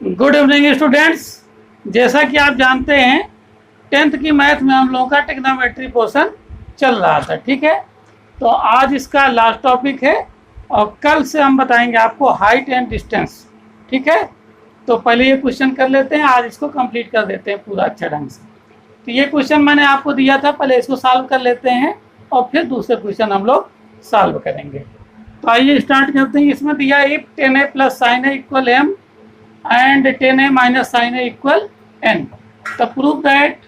Good evening students. जैसा कि आप जानते हैं 10th की मैथ में हम लोगों का ट्रिग्नोमेट्री पोर्शन चल रहा था, ठीक है। तो आज इसका लास्ट टॉपिक है और कल से हम बताएंगे आपको हाइट एंड डिस्टेंस, ठीक है। तो पहले ये क्वेश्चन कर लेते हैं, आज इसको कंप्लीट कर देते हैं पूरा अच्छा ढंग से। तो ये क्वेश्चन मैंने आपको दिया था, पहले इसको सॉल्व कर लेते हैं और फिर दूसरे क्वेश्चन हम लोग सॉल्व करेंगे। तो आइए स्टार्ट करते हैं। इसमें दिया if 10a plus sine a equal m and 10a minus sin a equal n, तो prove that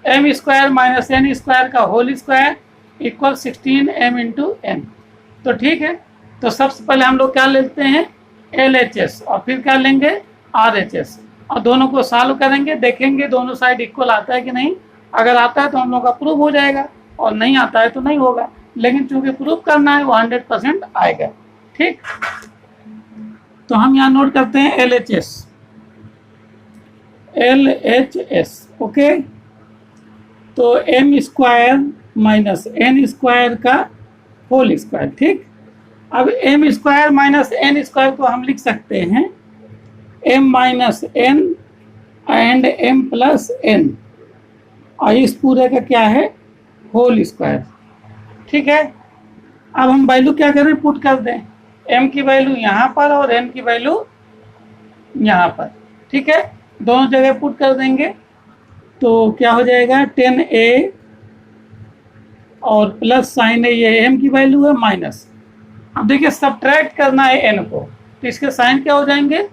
m square minus n square का whole square equal 16m into n। तो ठीक है, तो सबसे पहले हम लोग क्या लेते हैं LHS और फिर क्या लेंगे RHS और दोनों को सॉल्व करेंगे, देखेंगे दोनों साइड इक्वल आता है कि नहीं। अगर आता है तो हम लोग का प्रूव हो जाएगा और नहीं आता है तो नहीं होगा, लेकिन चूंकि प्रूव करना है वो 100% आएगा, ठीक। तो हम यहाँ नोट करते हैं LHS, ओके। तो m square minus n square का होल स्क्वायर, ठीक। अब m square minus n square को हम लिख सकते हैं m minus n and m plus n, और इस पूरे का क्या है होल स्क्वायर, ठीक है। अब हम वैल्यू क्या करें, पुट कर दें m की वैल्यू यहाँ पर और n की वैल्यू यहाँ पर, ठीक है। दोनों जगह पुट कर देंगे तो क्या हो जाएगा 10a और प्लस साइन है, ये m की वैल्यू है माइनस। अब देखिए सब्ट्रैक्ट करना है n को, तो इसके साइन क्या हो जाएंगे,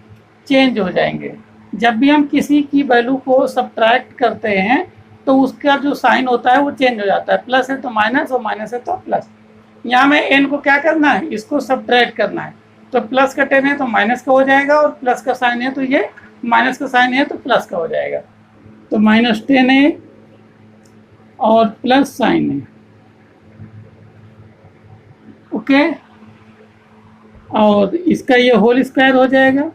चेंज हो जाएंगे। जब भी हम किसी की वैल्यू को सब्ट्रैक्ट करते हैं तो उसका जो साइन होता है वो चेंज हो जाता है, प्लस है तो माइनस और माइनस है तो प्लस। यहाँ में n को क्या करना है, इसको सब्ट्रैक्ट करना है। तो प्लस का 10 है तो माइनस का हो जाएगा और प्लस का साइन है तो ये माइनस का साइन है तो प्लस का हो जाएगा। तो माइनस 10 है और प्लस साइन है, ओके। और इसका ये होल स्क्वायर हो जाएगा।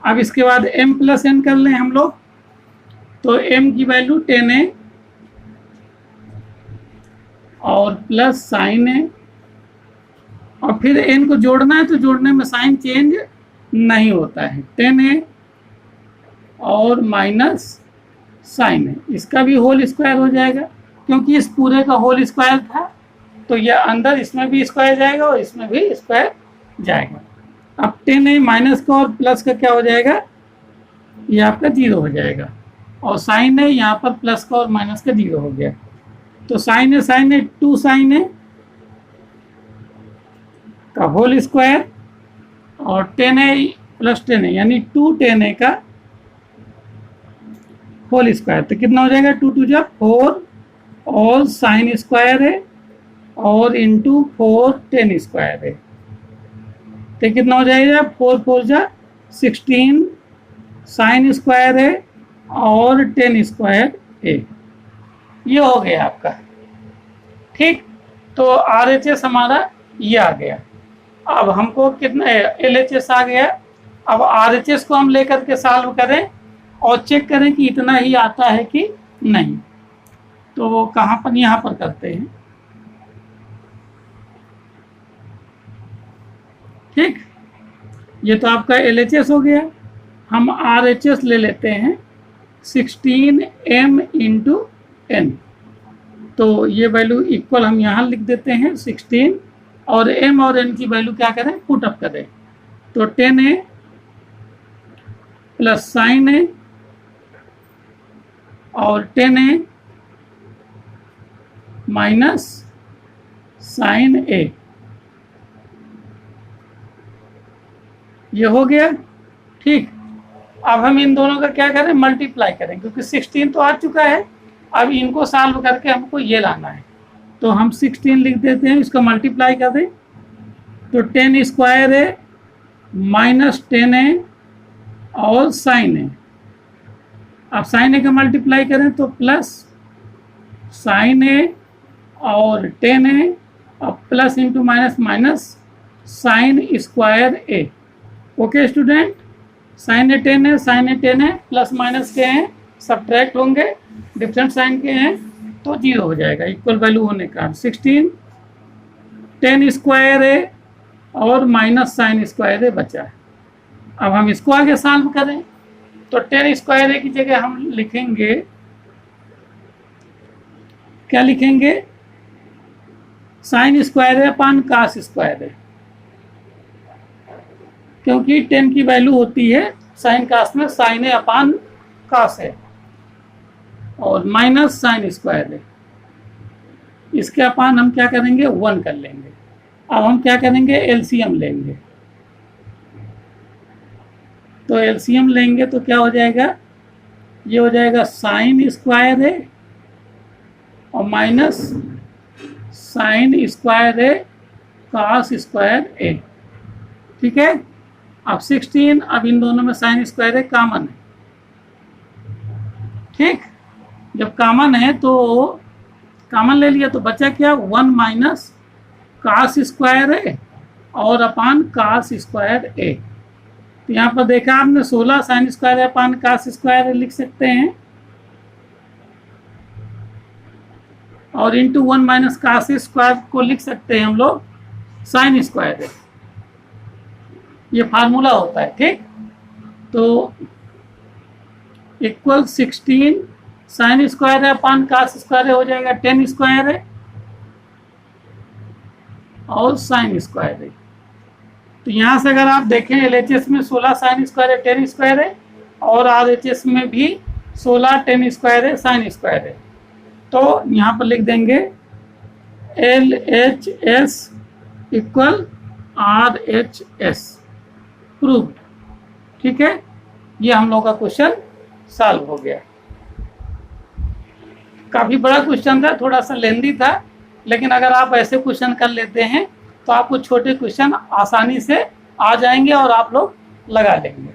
अब इसके बाद m प्लस n कर लें हम लोग, तो m की वैल्यू 10 है और प्लस साइन है, और फिर n को जोड़ना है तो जोड़ने में साइन चेंज नहीं होता है, 10 है और माइनस साइन है। इसका भी होल स्क्वायर हो जाएगा क्योंकि इस पूरे का होल स्क्वायर था, तो ये अंदर इसमें भी स्क्वायर जाएगा और इसमें भी स्क्वायर जाएगा। अब 10 है माइनस का और प्लस का क्या हो जाएगा, ये आपका 0 हो जाएगा, और साइन है यहाँ पर प्लस का और माइनस का 0 हो गया। तो साइन है 2 साइन है का होल स्क्वायर और 10 है प्लस 10 है यानी 2 10 है का होल स्क्वायर। तो कितना हो जाएगा 2 2 जा 4 और साइन स्क्वायर है और इंटू 4 10 स्क्वायर है, तो कितना हो जाएगा 4 4 जा 16 साइन स्क्वायर है और 10 स्क्वायर है। ये हो गया आपका, ठीक। तो RHS हमारा ये आ गया। अब हमको कितना LHS आ गया। अब RHS को हम लेकर के सॉल्व करें और चेक करें कि इतना ही आता है कि नहीं। तो कहाँ पर, यहाँ पर करते हैं, ठीक। ये तो आपका LHS हो गया। हम RHS ले लेते हैं 16m इंटू n, तो ये वैल्यू इक्वल हम यहाँ लिख देते हैं 16 और m और n की वैल्यू क्या करें, पुट अप करें। तो 10 है प्लस साइन है और 10 है माइनस साइन a, ये हो गया, ठीक। अब हम इन दोनों का क्या करें, मल्टीप्लाई करें, क्योंकि 16 तो आ चुका है। अब इनको सॉल्व करके हमको ये लाना है, तो हम 16 लिख देते हैं, इसको मल्टीप्लाई कर दें तो 10 स्क्वायर है माइनस 10 है और साइन है। अब साइन ए का मल्टीप्लाई करें तो प्लस साइन है और 10 है और plus into minus minus sine square a, okay student. Sine a 10 है, साइन ए 10 है, प्लस माइनस के हैं सब्ट्रैक्ट होंगे, डिफरेंट साइन के हैं तो 0 हो जाएगा इक्वल वैल्यू होने का। 16 10 स्क्वायर है और माइनस साइन स्क्वायर है बचा है। अब हम इसको आगे सॉल्व करें तो टेन स्क्वायर ए की जगह हम लिखेंगे, क्या लिखेंगे, साइन स्क्वायर ए अपान कास स्क्वायर ए, क्योंकि टेन की वैल्यू होती है साइन कास में साइन ए अपान कास है, और माइनस साइन स्क्वायर है। इसके अपान हम क्या करेंगे, 1 कर लेंगे। अब हम क्या करेंगे, एलसीएम लेंगे। तो एलसीएम लेंगे तो क्या हो जाएगा, ये हो जाएगा साइन स्क्वायर है और माइनस साइन स्क्वायर है कास स्क्वायर ए। ठीक है। अब 16, अब इन दोनों में साइन स्क्वायर है कॉमन है। ठीक, जब कॉमन है तो कॉमन ले लिया तो बचा क्या, 1 माइनस कास स्क्वायर है और अपान कास स्क्वायर ए। तो यहाँ पर देखा आपने 16 साइन स्क्वायर है अपान कास स्क्वायर ए लिख सकते हैं, और इंटू 1 माइनस कास स्क्वायर को लिख सकते हैं हम लोग साइन स्क्वायर है। ये फार्मूला होता है। ठीक, तो इक्वल 16 साइन स्क्वायर है अपान कास स्क्वायर है हो जाएगा 10 स्क्वायर है और साइन स्क्वायर है। तो यहाँ से अगर आप देखें एलएचएस में 16 साइन स्क्वायर है 10 स्क्वायर है, और आरएचएस में भी 16 10 स्क्वायर है साइन स्क्वायर है। तो यहाँ पर लिख देंगे LHS इक्वल RHS प्रूव्ड। ठीक है, ये हम लोग का क्वेश्चन सॉल्व हो गया। काफी बड़ा क्वेश्चन था, थोड़ा सा लेंदी था, लेकिन अगर आप ऐसे क्वेश्चन कर लेते हैं तो आपको छोटे क्वेश्चन आसानी से आ जाएंगे और आप लोग लगा लेंगे।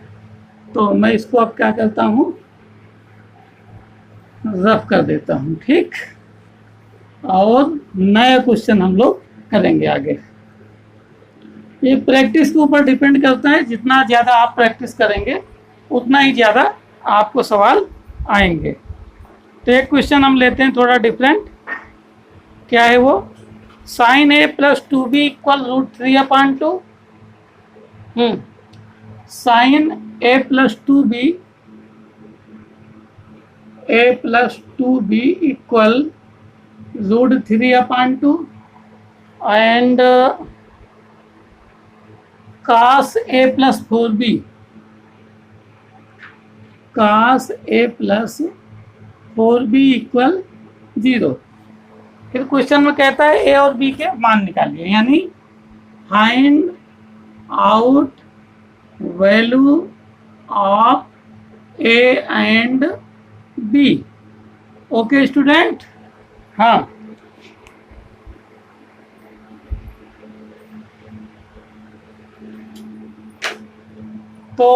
तो मैं इसको अब क्या करता हूँ, रफ कर देता हूँ। ठीक, और नया क्वेश्चन हम लोग करेंगे आगे। ये प्रैक्टिस के ऊपर डिपेंड करता है, जितना ज़्यादा आप प्रैक्टिस करेंगे उतना ही ज़्यादा आपको सवाल आएंगे। तो एक क्वेश्चन हम लेते हैं थोड़ा डिफरेंट। क्या है वो, sine A plus 2b equal √3/2। Sine A plus 2b equal √3/2 and cos a plus 4b, cos a plus 4b equal 0। फिर क्वेश्चन में कहता है ए और बी के मान निकालिए, यानी find out value of A and B. Okay student, हाँ तो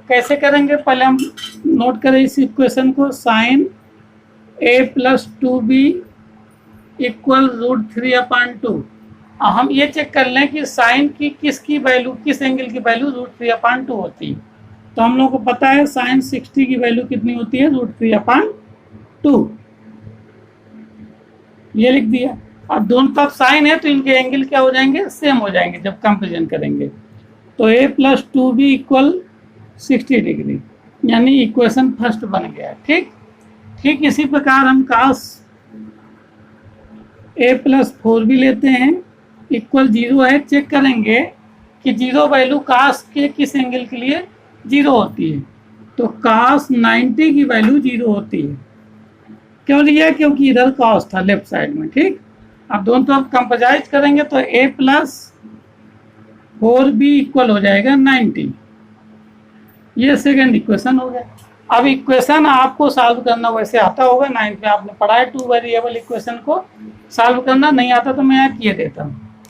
कैसे करेंगे, पहले हम नोट करें इस इक्वेशन को, sign A plus 2b equal √3/2। हम ये चेक कर लें कि साइन की किसकी वैल्यू, किस एंगल की वैल्यू √3/2 होती है। तो हम लोगों को पता है साइन 60 की वैल्यू कितनी होती है, √3/2। ये लिख दिया। अब दोनों तरफ साइन है तो इनके एंगल क्या हो जाएंगे, सेम हो जाएंगे जब कंपेरिजन करेंगे। तो a plus 2b equal 60 degree, यानी इक्वेशन फर्स्ट बन गया। ठीक इसी प्रकार हम cos a प्लस 4b लेते हैं, इक्वल 0 है। चेक करेंगे कि 0 वैल्यू cos के किस एंगल के लिए 0 होती है। तो cos 90 की वैल्यू 0 होती है। क्यों लिया, क्योंकि इधर cos था लेफ्ट साइड में। ठीक, अब दोनों तरफ कंपोजाइज करेंगे तो a प्लस 4b इक्वल हो जाएगा 90। ये सेकेंड इक्वेशन हो गया। अब इक्वेशन आपको सॉल्व करना वैसे आता होगा, 9th में आपने पढ़ा है 2 वेरिएबल इक्वेशन को सॉल्व करना। नहीं आता तो मैं यहाँ किए देता हूँ।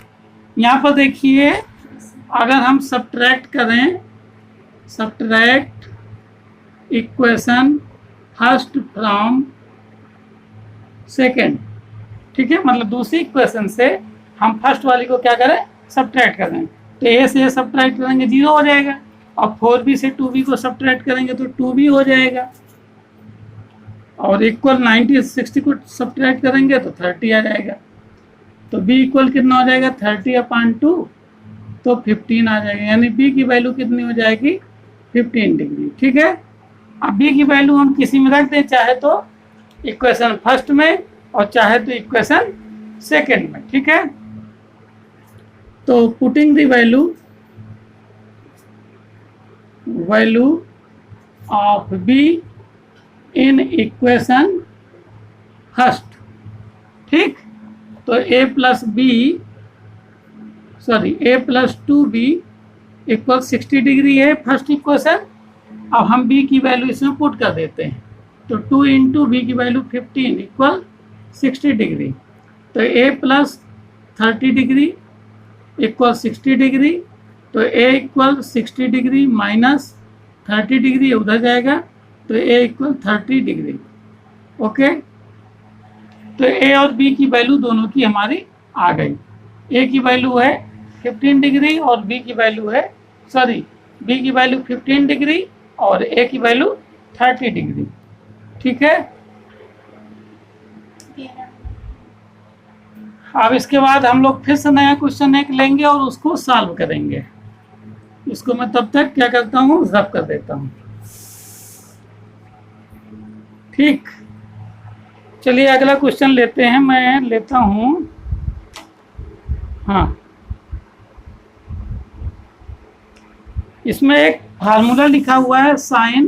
यहाँ पर देखिए, अगर हम सब्ट्रैक्ट करें, subtract equation first from second. ठीक है, मतलब दूसरी इक्वेशन से हम फर्स्ट वाली को क्या करें, सब्ट्रैक्ट करें। तो ए से सब्ट्रैक्ट करेंगे 0 हो जाएगा, और 4b से 2b को सब्ट्रैक्ट करेंगे तो 2b हो जाएगा, और इक्वल 90 60 को सब्ट्रैक्ट करेंगे तो 30 आ जाएगा। तो b इक्वल कितना हो जाएगा, 30/2, तो 15 आ जाएगा। यानी b की वैल्यू कितनी हो जाएगी, 15 डिग्री। ठीक है, अब बी की वैल्यू हम किसी में रख दें, चाहे तो इक्वेशन फर्स्ट में और चाहे तो इक्वेशन सेकेंड में। ठीक है, तो putting the value of B in equation first. ठीक, तो a plus two B equal 60 degree है फर्स्ट इक्वेशन। अब हम b की वैल्यू इसमें पुट कर देते हैं, तो 2 इंटू बी की वैल्यू 15 इक्वल 60 डिग्री। तो a plus 30 degree equal 60 degree, तो a equal 60 degree minus 30 degree उधर जाएगा, तो a इक्वल 30 डिग्री। ओके, तो a और b की वैल्यू दोनों की हमारी आ गई। a की वैल्यू है 15 डिग्री और b की वैल्यू है b की वैल्यू 15 डिग्री और a की वैल्यू 30 डिग्री। ठीक है, अब इसके बाद हम लोग फिर से नया क्वेश्चन एक लेंगे और उसको सॉल्व करेंगे। इसको मैं तब तक क्या करता हूँ, रब कर देता हूँ। ठीक, चलिए अगला क्वेश्चन लेते हैं। मैं लेता हूँ, हाँ, इसमें एक फार्मूला लिखा हुआ है sine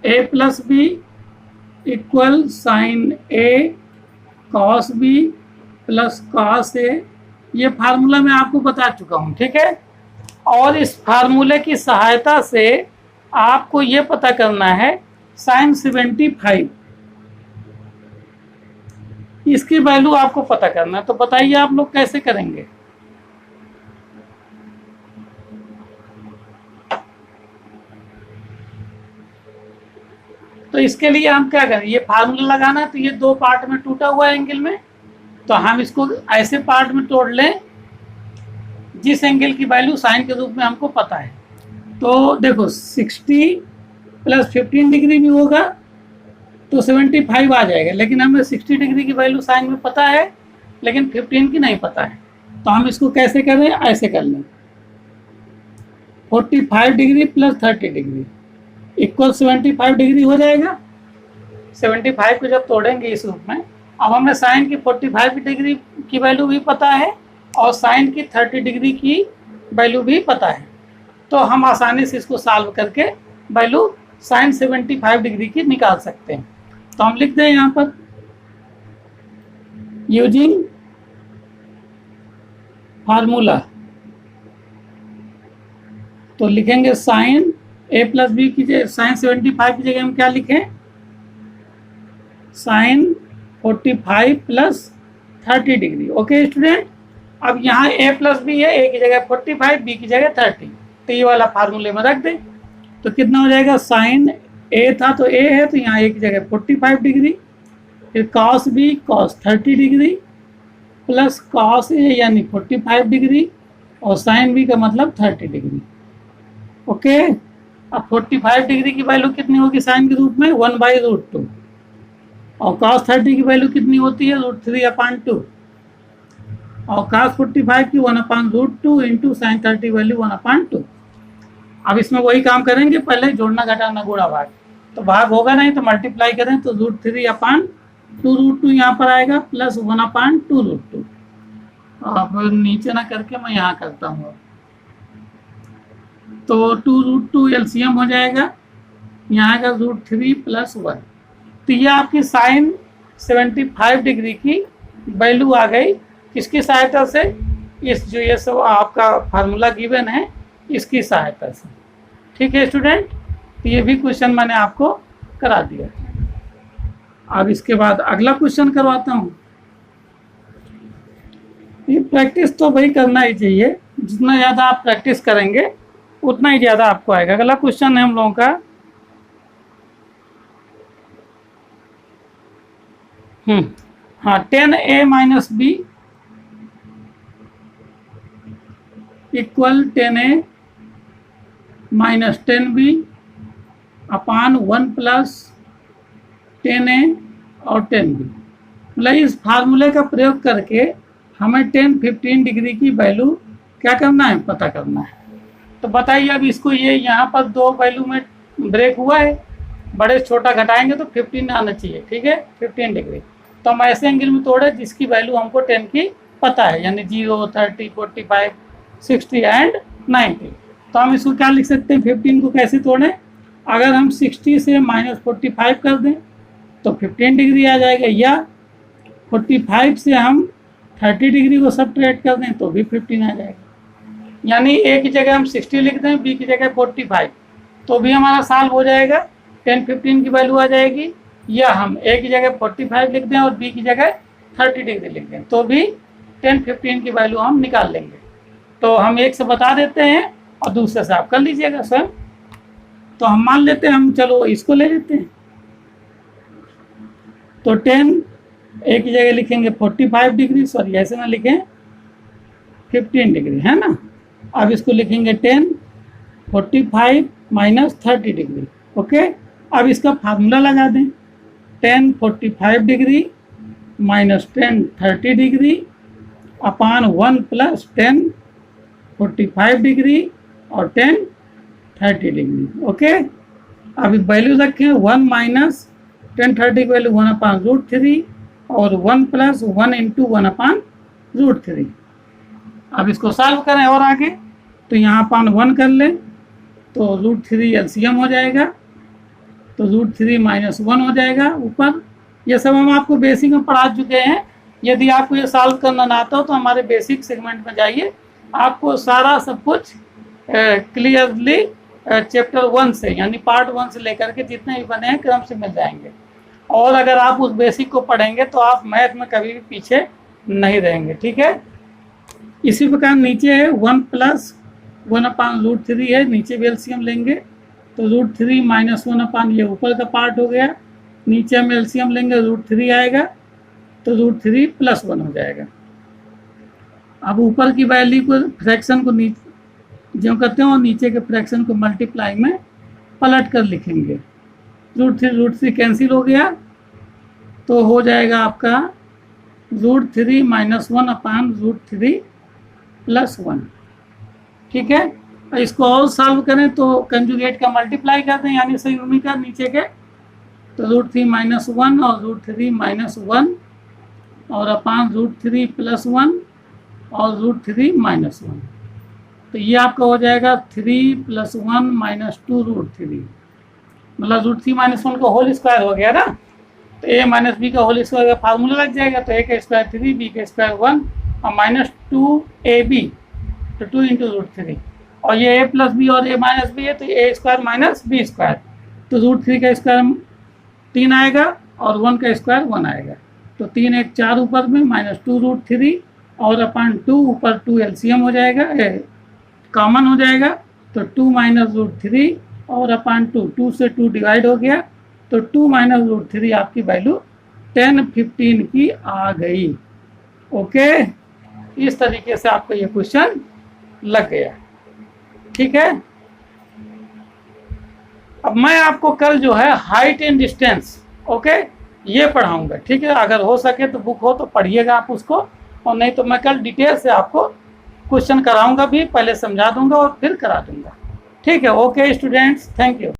a plus b equal sine a cos b plus cos a. ये फार्मूला मैं आपको बता चुका हूँ। ठीक है, और इस फार्मूले की सहायता से आपको ये पता करना है साइन 75, इसकी वैल्यू आपको पता करना है। तो बताइए आप लोग कैसे करेंगे। तो इसके लिए हम क्या करें, ये फार्मूला लगाना है, तो ये दो पार्ट में टूटा हुआ है एंगल में, तो हम इसको ऐसे पार्ट में तोड़ लें जिस एंगल की वैल्यू साइन के रूप में हमको पता है। तो देखो 60 प्लस 15 डिग्री भी होगा तो 75 आ जाएगा, लेकिन हमें 60 डिग्री की वैल्यू साइन में पता है लेकिन 15 की नहीं पता है। तो हम इसको कैसे करें, ऐसे कर लें 45 degree plus 30 degree equal 75 degree हो जाएगा। 75 को जब तोड़ेंगे इस रूप में, अब हमें साइन की 45 डिग्री की वैल्यू भी पता है और साइन की 30 डिग्री की वैल्यू भी पता है, तो हम आसानी से इसको सॉल्व करके वैल्यू साइन 75 डिग्री की निकाल सकते हैं। तो हम लिख दें यहाँ पर यूजिंग फार्मूला, तो लिखेंगे साइन a प्लस बी की जगह साइन 75 की जगह हम क्या लिखें, sine 45 plus 30 degree. Okay student, अब यहाँ a प्लस बी है, a की जगह 45, b की जगह 30, तो ये वाला फार्मूले में रख दें। तो कितना हो जाएगा, साइन a था तो a है, तो यहाँ a की जगह 45 डिग्री, फिर cos b cos 30 degree plus cos a यानी 45 डिग्री और साइन b का मतलब 30 डिग्री। ओके, अब 45 डिग्री की वैल्यू कितनी होगी साइन के रूप में, 1/√2, और cos 30 की वैल्यू कितनी होती है, √3/2, और cos 45 की 1/√2 इंटू साइन 30 वैल्यू 1/2। अब इसमें वही काम करेंगे, पहले जोड़ना घटाना गुणा भाग, तो भाग होगा नहीं तो मल्टीप्लाई करें तो √3/2√2 यहाँ पर आएगा प्लस 1/2√2। अब नीचे ना करके मैं यहाँ करता हूँ, तो 2√2 एलसीएम हो जाएगा, यहाँ का √3 + 1। तो ये आपकी साइन 75 डिग्री की वैल्यू आ गई, किसकी सहायता से, इस जो ये सब आपका फार्मूला गिवन है इसकी सहायता से। ठीक है स्टूडेंट, तो ये भी क्वेश्चन मैंने आपको करा दिया। अब इसके बाद अगला क्वेश्चन करवाता हूँ। ये प्रैक्टिस तो भाई करना ही चाहिए, जितना ज़्यादा आप प्रैक्टिस करेंगे उतना ही ज़्यादा आपको आएगा। अगला क्वेश्चन है हम लोगों का हाँ 10a - b equal 10a - 10b अपान 1 + 10a और 10b। मतलब इस फार्मूले का प्रयोग करके हमें 10, 15 डिग्री की वैल्यू क्या करना है, पता करना है। तो बताइए अब इसको, ये यहाँ पर दो वैल्यू में ब्रेक हुआ है, बड़े से छोटा घटाएंगे तो 15 आना चाहिए, ठीक है, 15 डिग्री। तो हम ऐसे एंगल में तोड़े जिसकी वैल्यू हमको 10 की पता है, यानी 0, 30, 45, 60 एंड 90। तो हम इसको क्या लिख सकते हैं, 15 को कैसे तोड़ें, अगर हम 60 से -45 कर दें तो 15 डिग्री आ जाएगा, या 45 से हम 30 डिग्री को सब्ट्रैक्ट कर दें तो भी 15 आ जाएगा। यानी ए की जगह हम 60 लिख दें, बी की जगह 45, तो भी हमारा सॉल्व हो जाएगा, 10, 15 की वैल्यू आ जाएगी। या हम ए की जगह 45 लिख दें और बी की जगह 30 डिग्री लिख दें तो भी 10, 15 की वैल्यू हम निकाल लेंगे। तो हम एक से बता देते हैं और दूसरे से आप कर लीजिएगा स्वयं। तो हम मान लेते हैं, हम चलो इसको ले लेते हैं, तो 10 ए की जगह लिखेंगे 45 डिग्री, सॉरी ऐसे ना लिखें, 15 डिग्री है ना। अब इसको लिखेंगे 10, 45 माइनस 30 डिग्री, ओके। अब इसका फार्मूला लगा दें, 10 45 डिग्री माइनस 10 30 डिग्री अपान 1 प्लस 10 45 डिग्री और 10 30 डिग्री, ओके। अब वैल्यू रखें, 1 माइनस 10 30 की वैल्यू 1/√3 और 1 प्लस 1 इंटू 1/√3। अब इसको सॉल्व करें और आगे, तो यहाँ अपान 1 कर लें तो √3 एलसीएम हो जाएगा, तो √3 माइनस 1 हो जाएगा ऊपर। ये सब हम आपको बेसिक में पढ़ा चुके हैं। यदि आपको ये सॉल्व करना ना आता हो तो हमारे बेसिक सेगमेंट में जाइए, आपको सारा सब कुछ क्लियरली चैप्टर 1 से, यानी पार्ट 1 से लेकर के जितने भी बने हैं क्रम से मिल जाएंगे। और अगर आप उस बेसिक को पढ़ेंगे तो आप मैथ में कभी भी पीछे नहीं रहेंगे, ठीक है। इसी प्रकार नीचे है 1 प्लस 1/√3 है, नीचे भी एलसीएम लेंगे तो √3 माइनस 1 ये ऊपर का पार्ट हो गया, नीचे हम एलसीएम लेंगे √3 आएगा तो √3 प्लस 1 हो जाएगा। अब ऊपर की वैल्यू को, फ्रैक्शन को नीचे जो करते हैं और नीचे के फ्रैक्शन को मल्टीप्लाई में पलट कर लिखेंगे, √3 कैंसिल हो गया तो हो जाएगा आपका √3 माइनस 1/√3 प्लस 1, ठीक है। इसको और सॉल्व करें तो कंजुगेट का मल्टीप्लाई करते हैं, यानी संयुग्मी का नीचे के, तो √3 माइनस 1 और √3 माइनस 1 और अपान √3 प्लस 1 और √3 माइनस 1, तो ये आपका हो जाएगा 3 प्लस 1 माइनस 2 √3, मतलब √3 माइनस 1 का होल स्क्वायर हो गया ना, तो ए माइनस बी का होल स्क्वायर का फार्मूला लग जाएगा, तो ए का स्क्वायर 3, बी का स्क्वायर 1 और माइनस 2ab, तो 2 इंटू √3, और ये a प्लस बी और a माइनस बी है तो a square minus B square, तो √3 का स्क्वायर 3 आएगा और 1 का स्क्वायर 1 आएगा, तो 3 1 4 ऊपर में माइनस 2 √3 और अपान 2 ऊपर 2 एलसीएम हो जाएगा, कॉमन हो जाएगा, तो 2 माइनस √3 और अपान 2 से 2 डिवाइड हो गया, तो 2 माइनस √3 आपकी वैल्यू 10 15 की आ गई, ओके। इस तरीके से आपको ये क्वेश्चन लग गया, ठीक है। अब मैं आपको कल जो है हाइट एंड डिस्टेंस, ओके, ये पढ़ाऊंगा, ठीक है। अगर हो सके तो बुक हो तो पढ़िएगा आप उसको, और नहीं तो मैं कल डिटेल से आपको क्वेश्चन कराऊंगा भी, पहले समझा दूंगा और फिर करा दूंगा, ठीक है। Okay students, thank you.